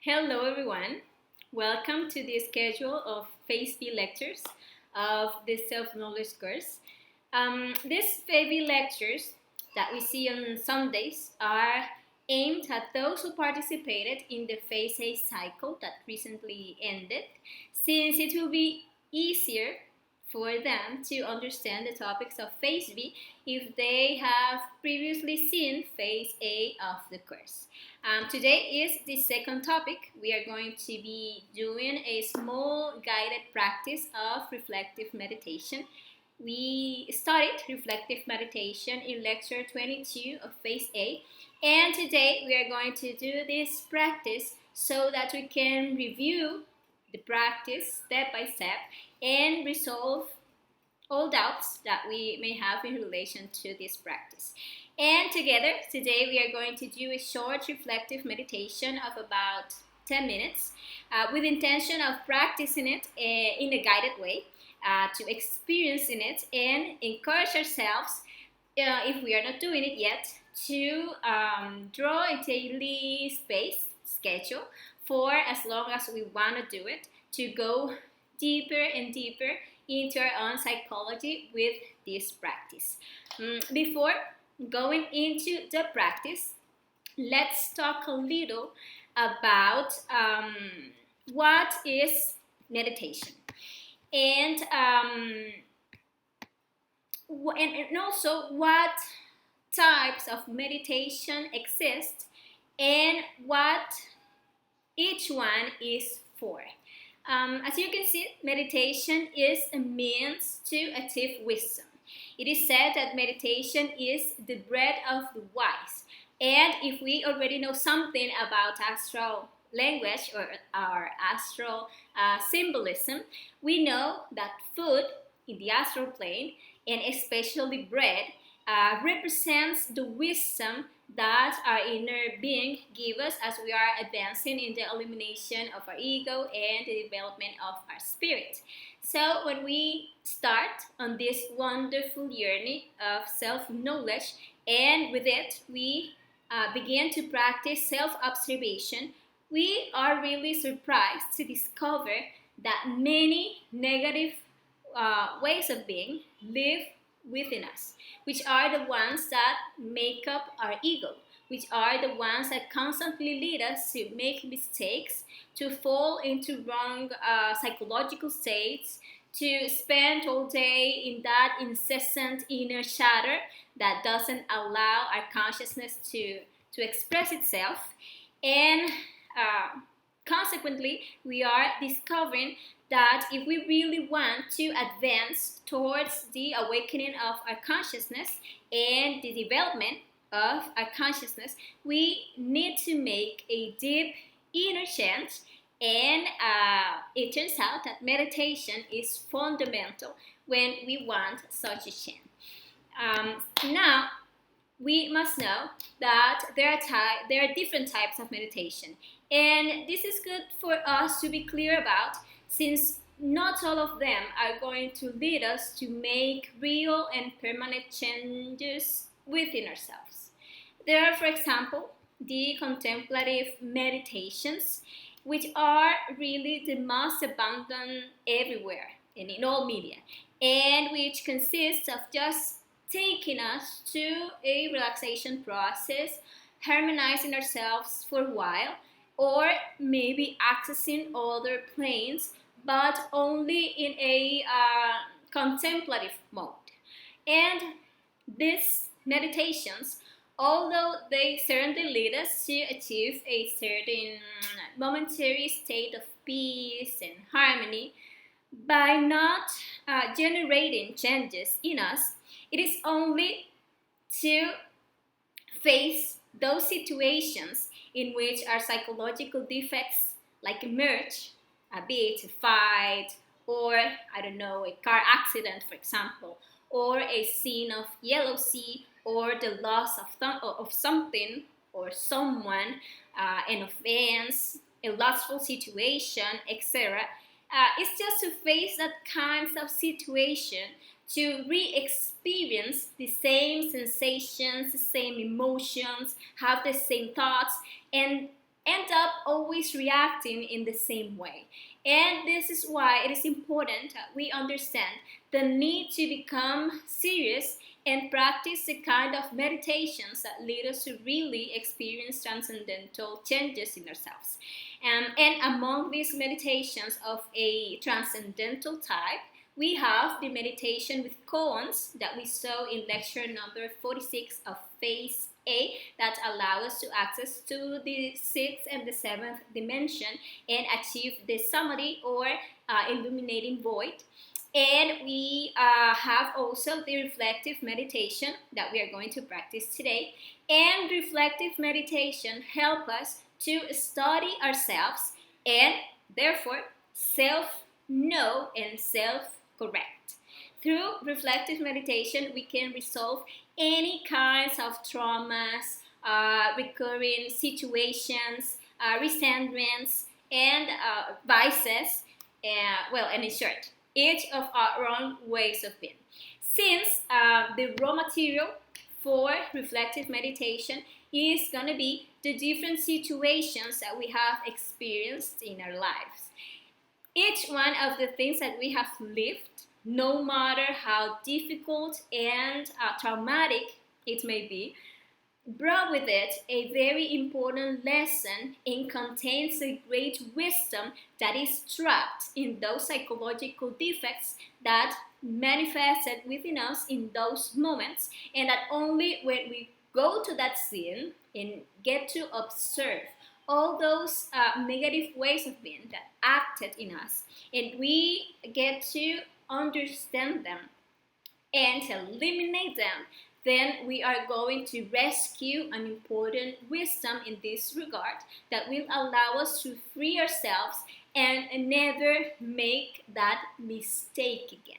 Hello, everyone. Welcome to the schedule of Phase B lectures of the self-knowledge course. These Phase B lectures that we see on Sundays are aimed at those who participated in the Phase A cycle that recently ended, since it will be easier for them to understand the topics of Phase B if they have previously seen Phase A of the course. Today is the second topic. We are going to be doing a small guided practice of reflective meditation. We started reflective meditation in lecture 22 of Phase A, and today we are going to do this practice so that we can review the practice step by step and resolve all doubts that we may have in relation to this practice. And together, today we are going to do a short reflective meditation of about 10 minutes with intention of practicing it in a guided way, to experiencing it and encourage ourselves, if we are not doing it yet, to draw a daily schedule for as long as we want to do it, to go deeper and deeper into our own psychology with this practice. Before going into the practice, let's talk a little about what is meditation, and also what types of meditation exist and what each one is for. As you can see, meditation is a means to achieve wisdom. It is said that meditation is the bread of the wise. And if we already know something about astral language or our astral symbolism, we know that food in the astral plane, and especially bread, represents the wisdom that our inner being gives us as we are advancing in the elimination of our ego and the development of our spirit. So when we start on this wonderful journey of self-knowledge, and with it we begin to practice self-observation, we are really surprised to discover that many negative ways of being live within us, which are the ones that make up our ego, which are the ones that constantly lead us to make mistakes, to fall into wrong psychological states, to spend all day in that incessant inner chatter that doesn't allow our consciousness to express itself. And consequently, we are discovering that if we really want to advance towards the awakening of our consciousness and the development of our consciousness, we need to make a deep inner change. And it turns out that meditation is fundamental when we want such a change. Now, we must know that there are different types of meditation. And this is good for us to be clear about, since not all of them are going to lead us to make real and permanent changes within ourselves. There are, for example, the contemplative meditations, which are really the most abundant everywhere and in all media, and which consists of just taking us to a relaxation process, harmonizing ourselves for a while, or maybe accessing other planes, but only in a contemplative mode. And these meditations, although they certainly lead us to achieve a certain momentary state of peace and harmony, by not generating changes in us, it is only to face those situations in which our psychological defects emerge, be it a fight or, I don't know, a car accident, for example, or a scene of yellow sea, or the loss of something or someone, an offense, a lustful situation, etc. It's just to face that kinds of situation, to re-experience the same sensations, the same emotions, have the same thoughts, and end up always reacting in the same way. And this is why it is important that we understand the need to become serious and practice the kind of meditations that lead us to really experience transcendental changes in ourselves. And among these meditations of a transcendental type, we have the meditation with koans that we saw in lecture number 46 of phase A, that allow us to access to the sixth and the seventh dimension and achieve the samadhi or illuminating void. And we have also the reflective meditation that we are going to practice today. And reflective meditation help us to study ourselves and therefore self-know and self-correct. Through reflective meditation, we can resolve any kinds of traumas, recurring situations, resentments, and vices, and in short, each of our own ways of being. Since the raw material for reflective meditation is going to be the different situations that we have experienced in our lives. Each one of the things that we have lived, no matter how difficult and traumatic it may be, brought with it a very important lesson and contains a great wisdom that is trapped in those psychological defects that manifested within us in those moments, and that only when we go to that scene and get to observe all those negative ways of being that acted in us, and we get to understand them and eliminate them, then we are going to rescue an important wisdom in this regard that will allow us to free ourselves and never make that mistake again.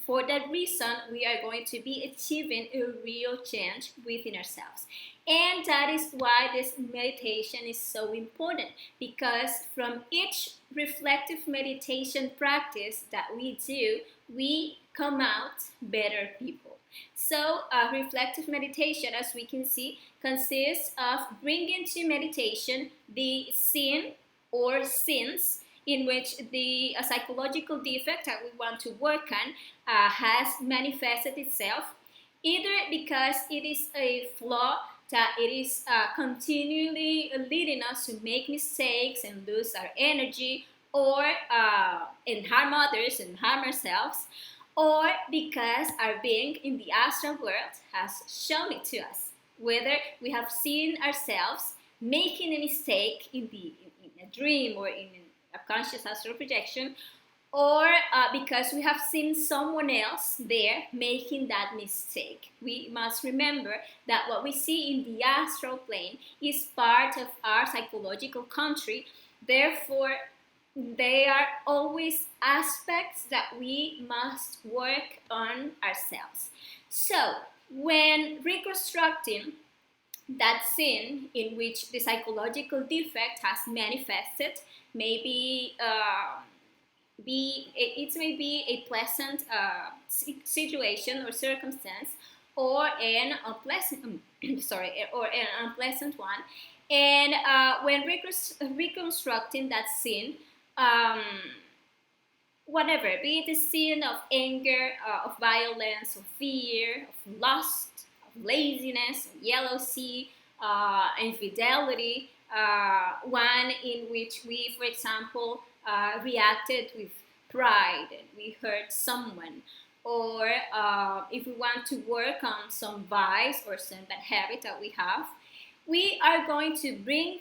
For that reason, we are going to be achieving a real change within ourselves. And that is why this meditation is so important, because from each reflective meditation practice that we do, we come out better people. So reflective meditation, as we can see, consists of bringing to meditation the sin or sins in which the psychological defect that we want to work on has manifested itself, either because it is a flaw that it is continually leading us to make mistakes and lose our energy, or and harm others and harm ourselves, or because our being in the astral world has shown it to us, whether we have seen ourselves making a mistake in a dream or in a conscious astral projection, or because we have seen someone else there making that mistake. We must remember that what we see in the astral plane is part of our psychological country. Therefore, they are always aspects that we must work on ourselves. So, when reconstructing that sin in which the psychological defect has manifested, maybe it may be a pleasant situation or circumstance, or an unpleasant or an unpleasant one. And when reconstructing that sin, whatever, be it a sin of anger, of violence, of fear, of lust, of laziness, of jealousy, infidelity, one in which we, for example, reacted with pride and we hurt someone, or if we want to work on some vice or some bad habit that we have, we are going to bring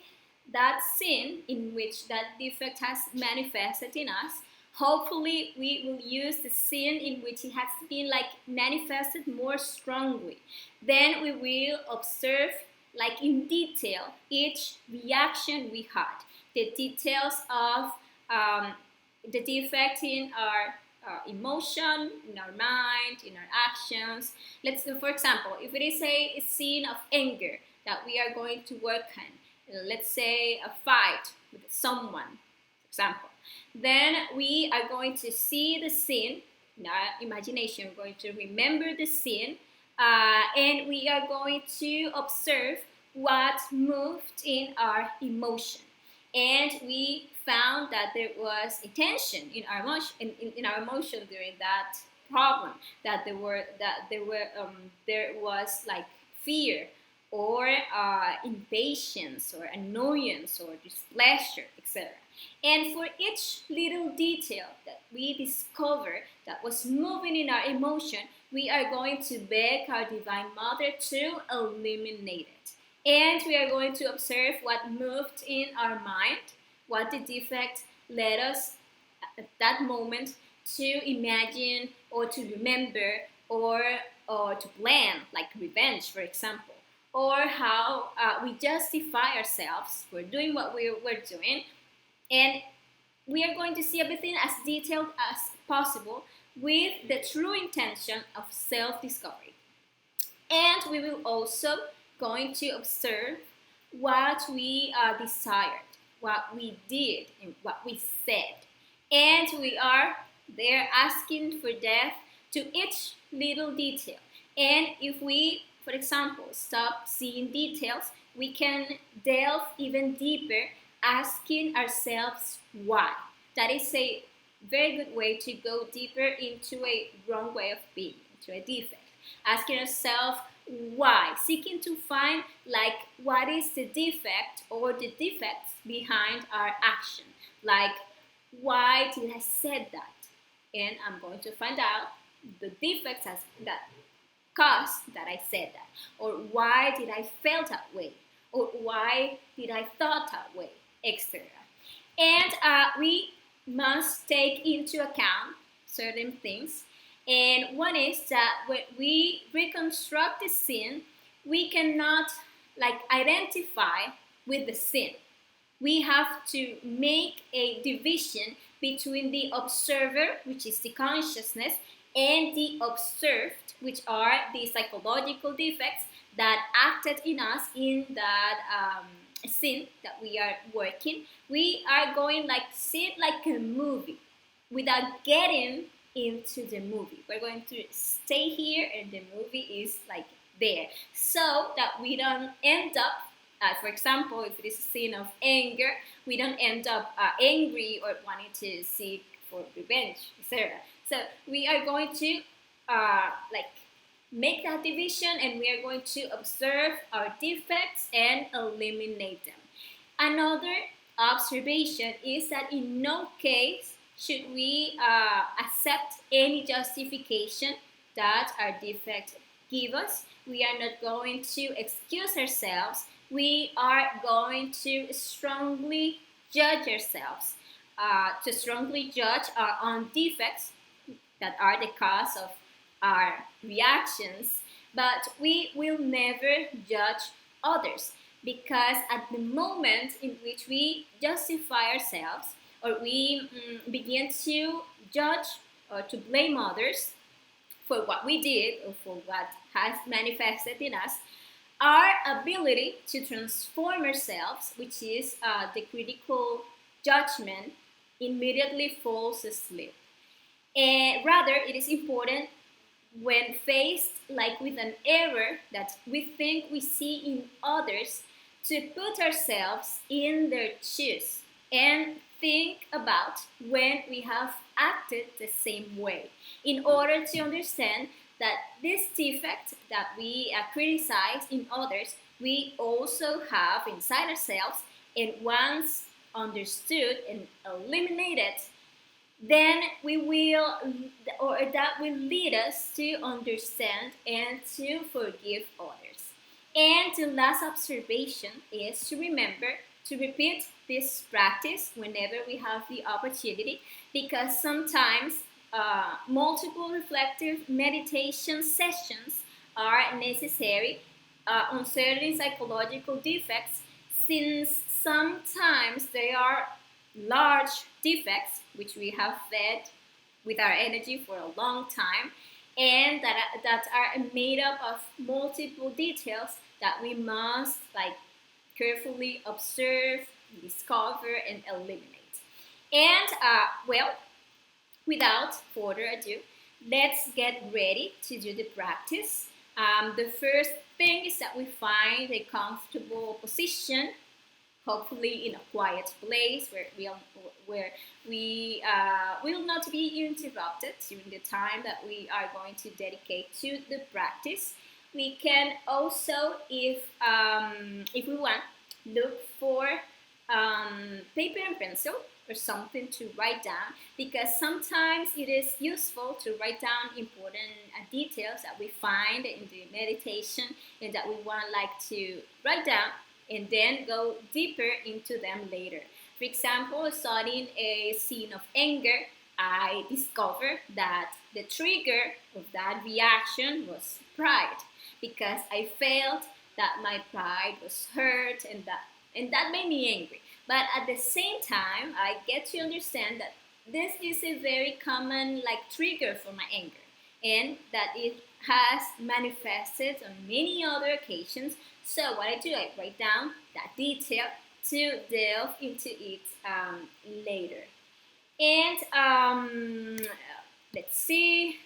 that sin in which that defect has manifested in us. Hopefully, we will use the sin in which it has been manifested more strongly. Then we will observe in detail each reaction we had, the details of the defect in our emotion, in our mind, in our actions. Let's do, for example, if it is a scene of anger that we are going to work on, let's say a fight with someone, for example, then we are going to see the scene in our imagination. We're going to remember the scene, and we are going to observe what moved in our emotion. And we found that there was a tension in our emotion, in our emotion during that problem. That there was like fear or impatience or annoyance or displeasure, etc. And for each little detail that we discover that was moving in our emotion, we are going to beg our Divine Mother to eliminate it. And we are going to observe what moved in our mind, what the defect led us at that moment to imagine or to remember or, or to plan, like revenge, for example, or how we justify ourselves for doing what we were doing. And we are going to see everything as detailed as possible with the true intention of self-discovery. And we will also going to observe what we desired, what we did, and what we said. And we are there asking for depth to each little detail. And if we, for example, stop seeing details, we can delve even deeper, asking ourselves why. That is a very good way to go deeper into a wrong way of being, into a defect. Asking ourselves why, seeking to find like what is the defect or the defects behind our action. Like, why did I said that? And I'm going to find out the defects that caused that I said that, or why did I felt that way, or why did I thought that way, etc. And we must take into account certain things. And one is that when we reconstruct the sin, we cannot like identify with the sin. We have to make a division between the observer, which is the consciousness, and the observed, which are the psychological defects that acted in us in that sin that we are working. We are going like see it like a movie without getting into the movie. We're going to stay here and the movie is like there, so that we don't end up for example, if it is a scene of anger, we don't end up angry or wanting to seek for revenge, etc. So we are going to like make that division, and we are going to observe our defects and eliminate them. Another observation is that in no case should we accept any justification that our defect give us. We are not going to excuse ourselves. We are going to strongly judge ourselves, to strongly judge our own defects that are the cause of our reactions, but we will never judge others, because at the moment in which we justify ourselves or we begin to judge or to blame others for what we did or for what has manifested in us, our ability to transform ourselves, which is the critical judgment, immediately falls asleep. And rather, it is important when faced like with an error that we think we see in others to put ourselves in their shoes and think about when we have acted the same way, in order to understand that this defect that we criticize in others, we also have inside ourselves, and once understood and eliminated, then we will, or that will lead us to understand and to forgive others. And the last observation is to remember to repeat this practice whenever we have the opportunity, because sometimes multiple reflective meditation sessions are necessary on certain psychological defects, since sometimes they are large defects which we have fed with our energy for a long time, and that are made up of multiple details that we must like carefully observe, discover, and eliminate. And well, without further ado, let's get ready to do the practice. The first thing is that we find a comfortable position, hopefully in a quiet place where we will not be interrupted during the time that we are going to dedicate to the practice. We can also, if we want, look for paper and pencil or something to write down, because sometimes it is useful to write down important details that we find in the meditation and that we want like to write down and then go deeper into them later. For example, studying a scene of anger, I discovered that the trigger of that reaction was pride, because I felt that my pride was hurt, and that made me angry. But at the same time, I get to understand that this is a very common like trigger for my anger, and that it has manifested on many other occasions. So what I do, I write down that detail to delve into it later. And let's see.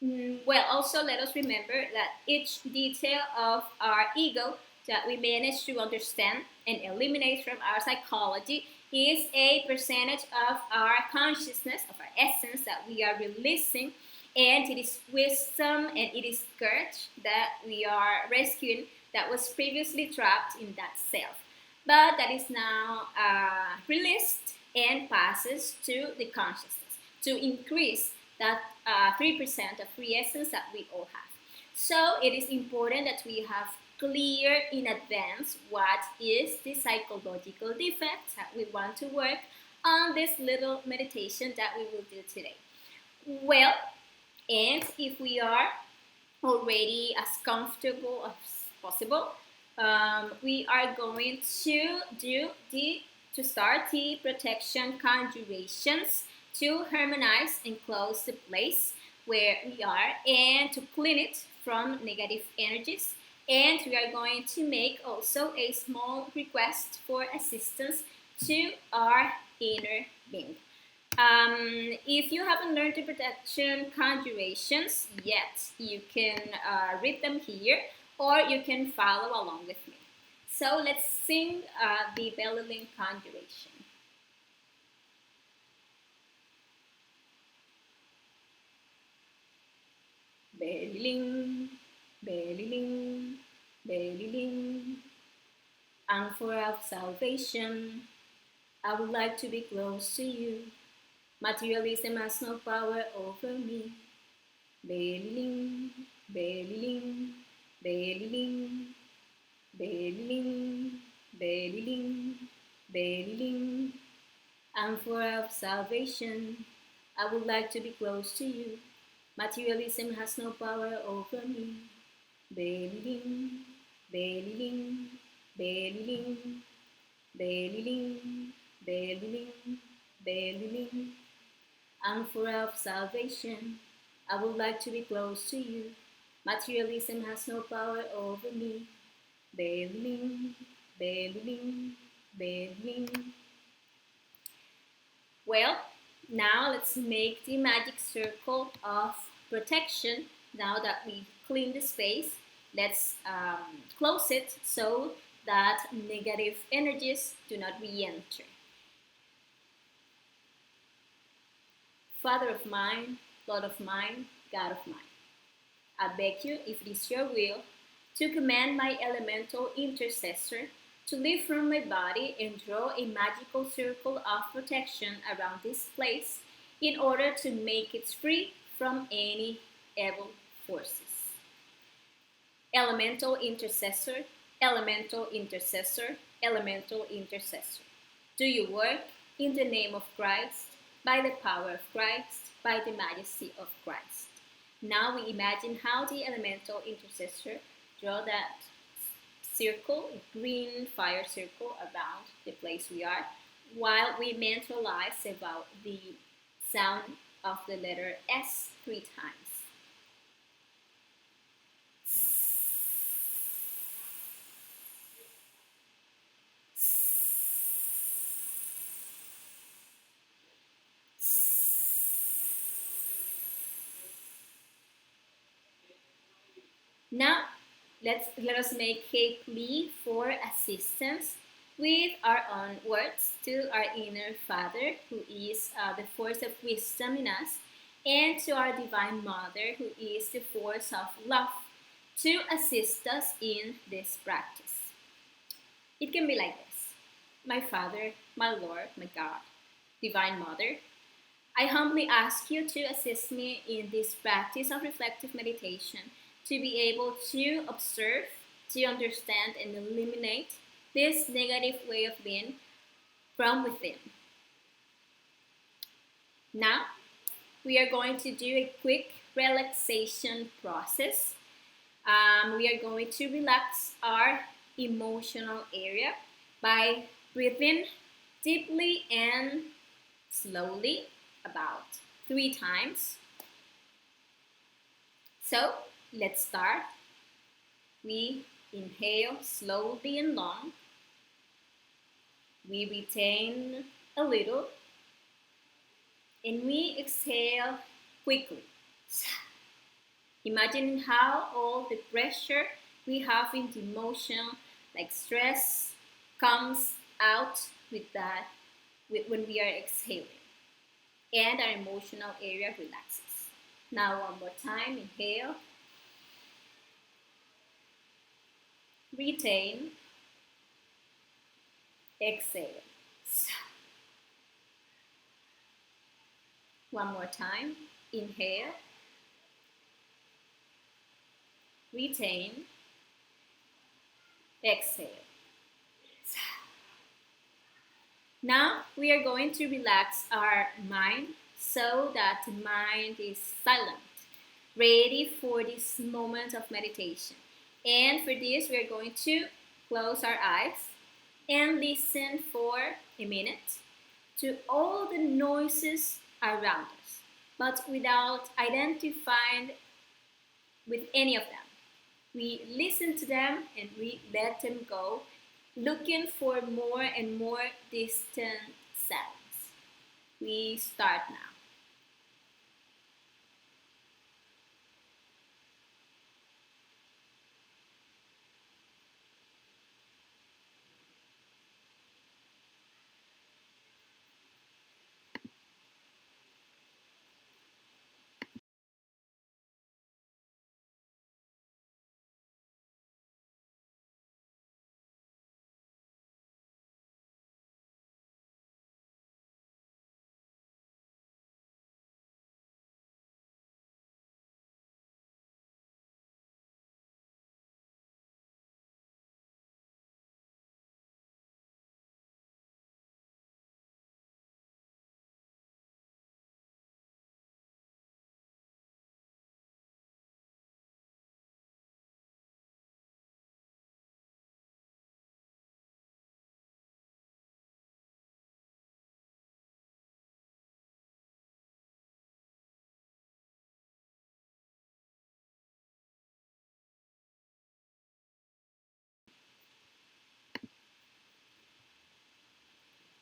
Well, also let us remember that each detail of our ego that we manage to understand and eliminate from our psychology is a percentage of our consciousness, of our essence that we are releasing, and it is wisdom and it is courage that we are rescuing that was previously trapped in that self, but that is now released and passes to the consciousness to increase that 3% of free essence that we all have. So it is important that we have clear in advance what is the psychological defect that we want to work on this little meditation that we will do today. Well, and if we are already as comfortable as possible, we are going to start the protection conjurations to harmonize and close the place where we are and to clean it from negative energies. And we are going to make also a small request for assistance to our inner being. If you haven't learned the protection conjurations yet, you can read them here or you can follow along with me. So let's sing the belly link conjuration. Belly link, belly link, belly link. Anchor of salvation, I would like to be close to you. Materialism has no power over me. Belly, belly, belly, belly, belly, belly. Anchor of salvation, I would like to be close to you. Materialism has no power over me. Belly, belly, belly, belly, belly, belly. Anchor of salvation, I would like to be close to you. Materialism has no power over me. Belly, belly, belly. Well, now let's make the magic circle of protection. Now that we clean the space, let's close it so that negative energies do not re-enter. Father of mine, Lord of mine, God of mine, I beg you, if it is your will, to command my elemental intercessor to leave from my body and draw a magical circle of protection around this place in order to make it free from any evil forces. Elemental intercessor, elemental intercessor, elemental intercessor. Do you work in the name of Christ, by the power of Christ, by the majesty of Christ. Now we imagine how the elemental intercessor draw that circle, a green fire circle around the place we are, while we mentalize about the sound of the letter S 3 times. Now, let us make a plea for assistance with our own words to our inner Father, who is the force of wisdom in us, and to our Divine Mother, who is the force of love, to assist us in this practice. It can be like this: My Father, my Lord, my God, Divine Mother, I humbly ask you to assist me in this practice of reflective meditation to be able to observe, to understand, and eliminate this negative way of being from within. Now, we are going to do a quick relaxation process. We are going to relax our emotional area by breathing deeply and slowly about 3 times. So let's start. We inhale slowly and long. We retain a little and we exhale quickly. Imagine how all the pressure we have in the emotion, like stress, comes out with that when we are exhaling, and our emotional area relaxes. Now, one more time, inhale, retain, exhale. One more time, inhale, retain, exhale. Now we are going to relax our mind so that the mind is silent, ready for this moment of meditation. And for this, we are going to close our eyes and listen for a minute to all the noises around us, but without identifying with any of them. We listen to them and we let them go, looking for more and more distant sounds. We start now.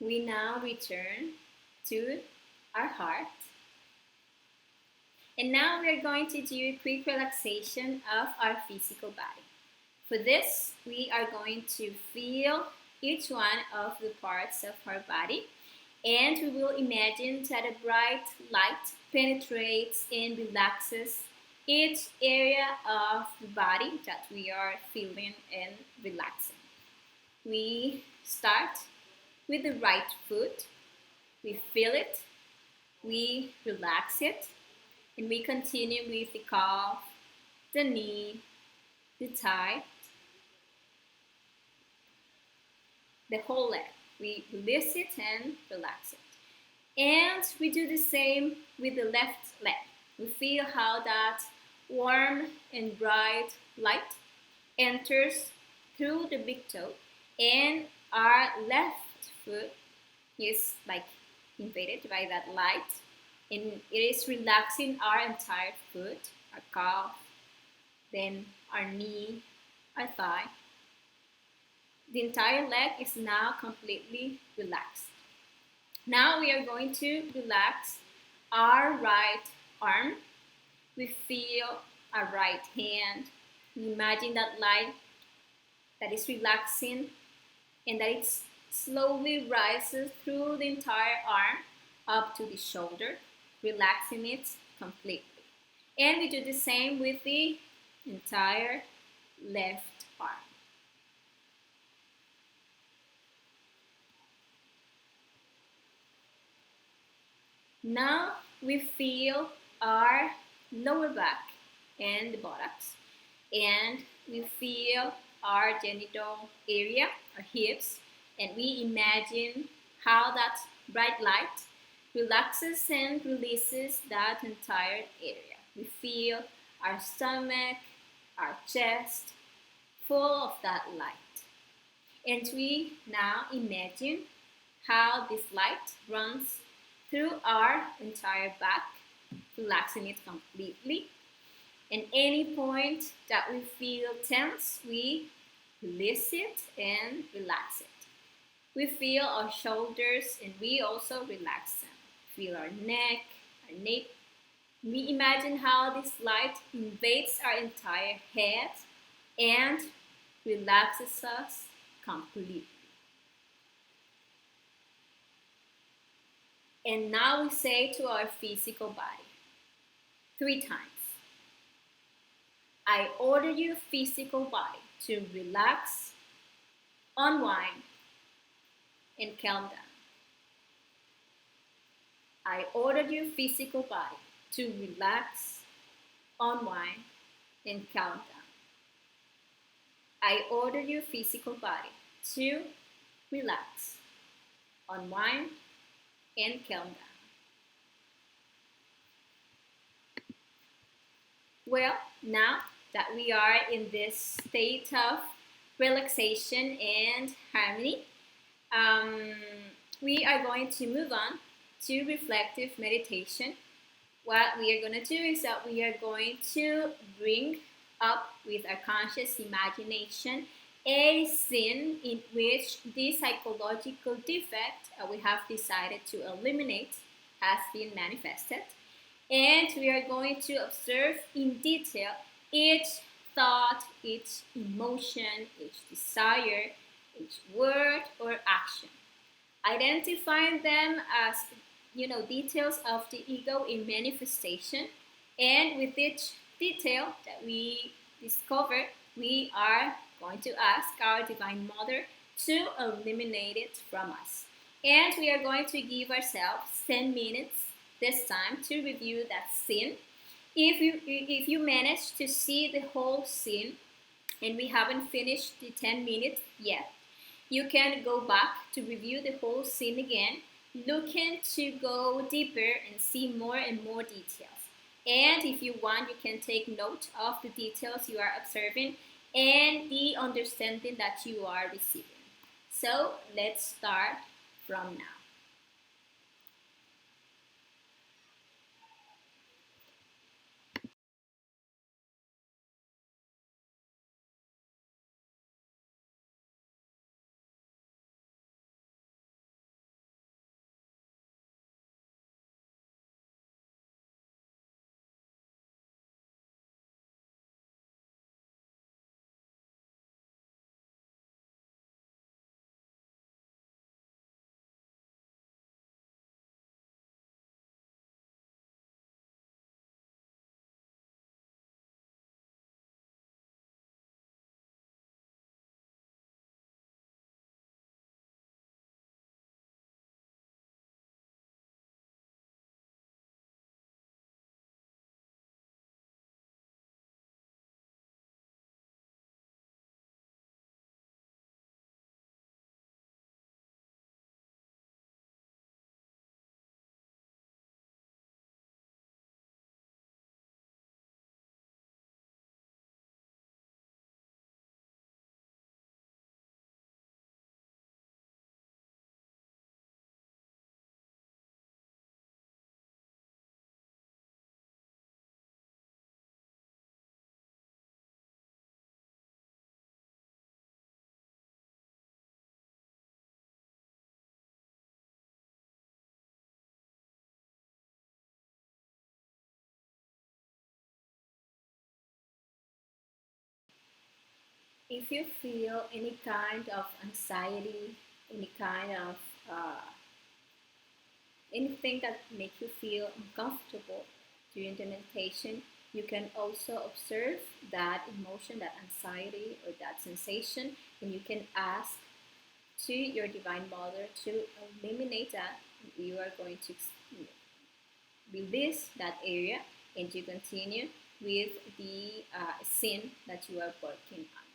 We now return to our heart. And now we are going to do a quick relaxation of our physical body. For this, we are going to feel each one of the parts of our body, and we will imagine that a bright light penetrates and relaxes each area of the body that we are feeling and relaxing. We start with the right foot. We feel it, we relax it, and we continue with the calf, the knee, the thigh, the whole leg. We release it and relax it. And we do the same with the left leg. We feel how that warm and bright light enters through the big toe, and our left foot is like invaded by that light, and it is relaxing our entire foot, our calf, then our knee, our thigh. The entire leg is now completely relaxed. Now we are going to relax our right arm. We feel our right hand, We imagine that light that is relaxing and that it slowly rises through the entire arm up to the shoulder, relaxing it completely. And we do the same with the entire left arm. Now we feel our lower back and the buttocks, and we feel our genital area, our hips, and we imagine how that bright light relaxes and releases that entire area. We feel our stomach, our chest full of that light. And we now imagine how this light runs through our entire back, relaxing it completely. And any point that we feel tense, we release it and relax it. We feel our shoulders and we also relax them. Feel our neck, our nape. We imagine how this light invades our entire head and relaxes us completely. And now we say to our physical body 3 times, I order your physical body to relax, unwind, and calm down. I order your physical body to relax, unwind, and calm down. I order your physical body to relax, unwind, and calm down. Well, now that we are in this state of relaxation and harmony, um, we are going to move on to reflective meditation. What we are going to do is that we are going to bring up with our conscious imagination a scene in which the psychological defect we have decided to eliminate has been manifested. And we are going to observe in detail each thought, each emotion, each desire, each word or action, identifying them as details of the ego in manifestation. And with each detail that we discover, we are going to ask our Divine Mother to eliminate it from us. And we are going to give ourselves 10 minutes this time to review that scene. If you manage to see the whole scene and we haven't finished the 10 minutes yet, you can go back to review the whole scene again, looking to go deeper and see more and more details. And if you want, you can take note of the details you are observing and the understanding that you are receiving. So let's start from now. If you feel any kind of anxiety, any kind of uh, anything that makes you feel uncomfortable during the meditation, you can also observe that emotion, that anxiety, or that sensation, and you can ask to your Divine Mother to eliminate that. You are going to release that area and to continue with the scene that you are working on.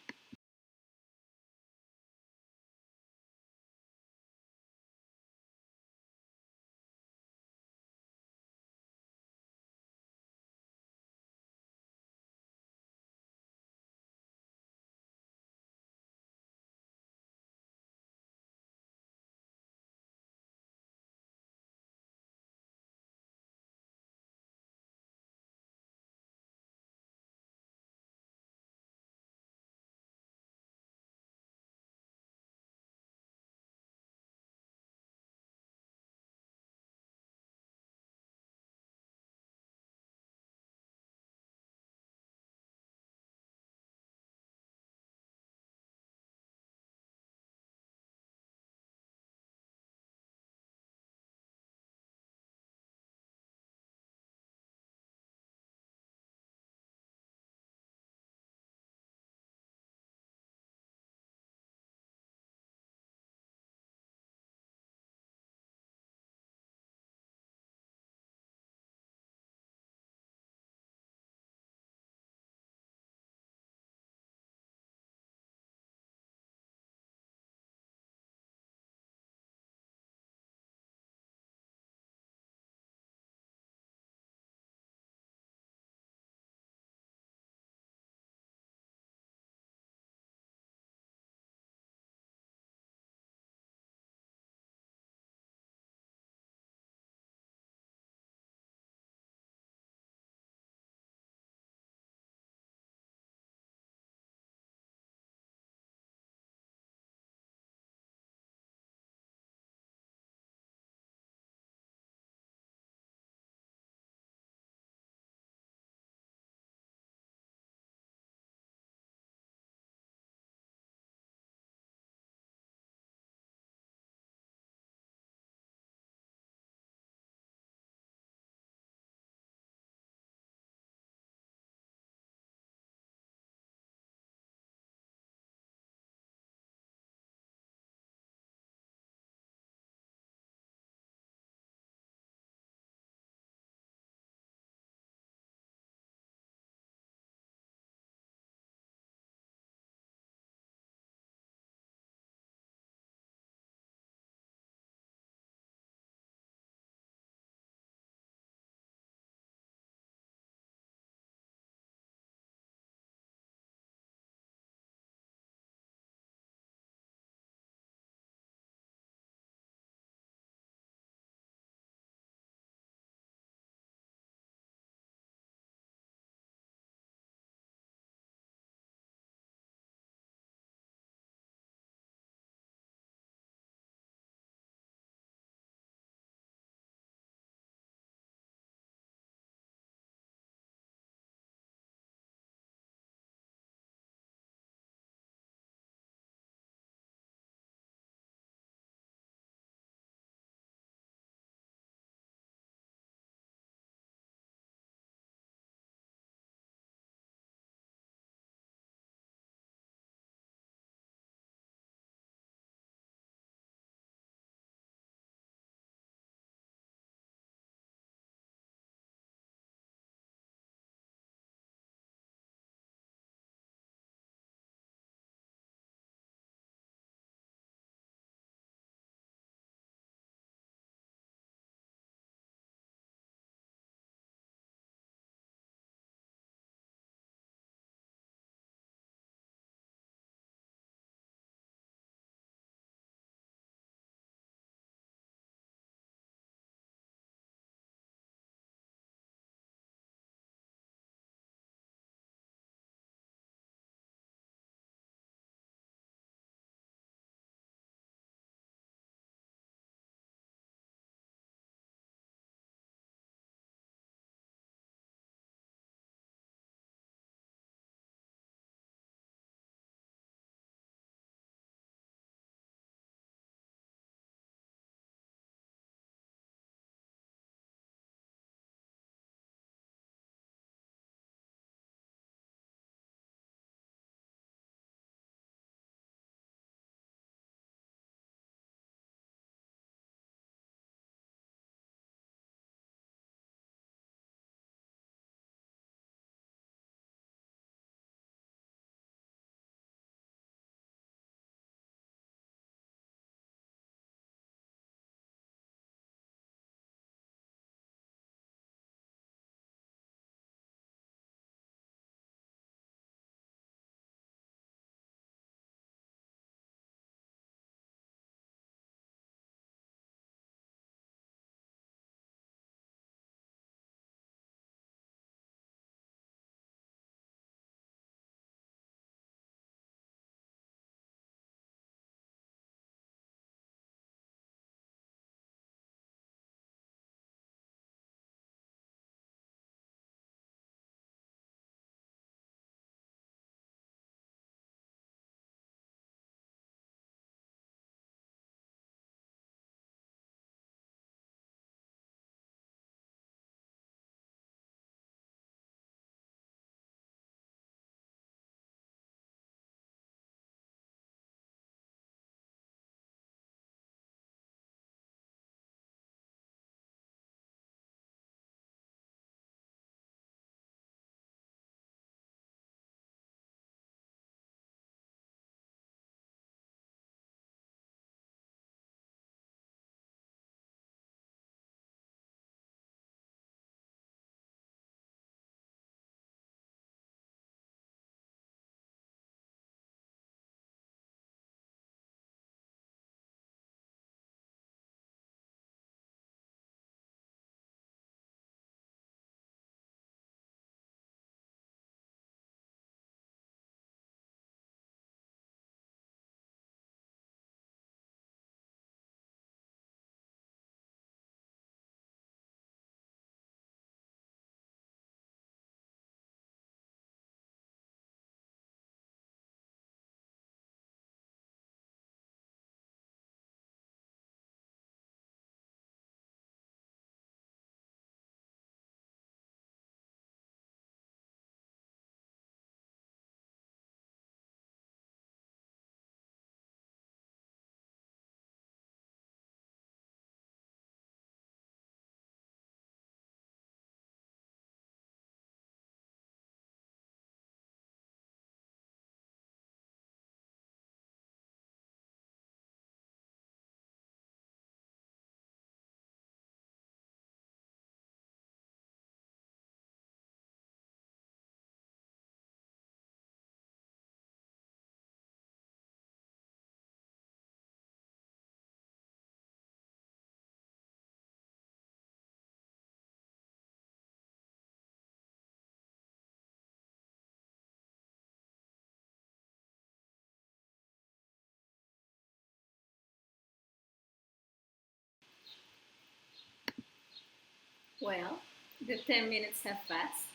Well, the 10 minutes have passed.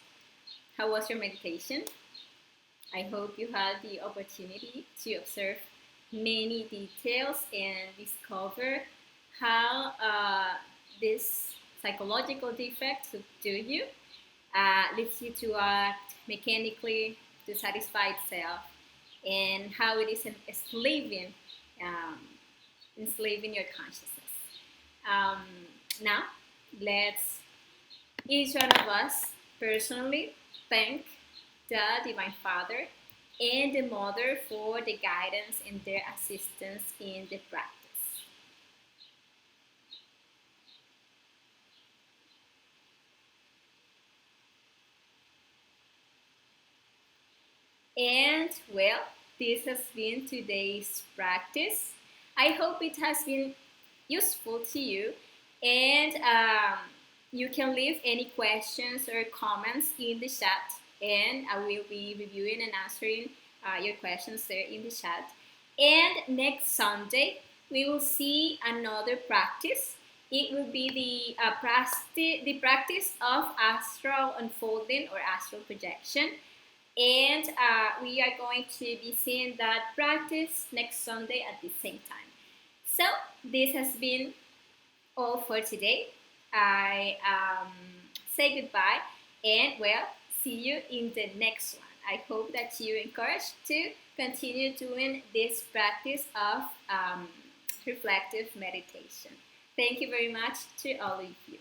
How was your meditation? I hope you had the opportunity to observe many details and discover how this psychological defect subdue you, leads you to act mechanically to satisfy itself, and how it is um, enslaving your consciousness. Um, Now, let's each one of us personally thank the Divine Father and the Mother for the guidance and their assistance in the practice. And well, this has been today's practice. I hope it has been useful to you, and you can leave any questions or comments in the chat, and I will be reviewing and answering your questions there in the chat. And next Sunday, we will see another practice. It will be the practice of astral unfolding or astral projection. And we are going to be seeing that practice next Sunday at the same time. So, this has been all for today. I say goodbye and well, see you in the next one. I hope that you're encouraged to continue doing this practice of reflective meditation. Thank you very much to all of you.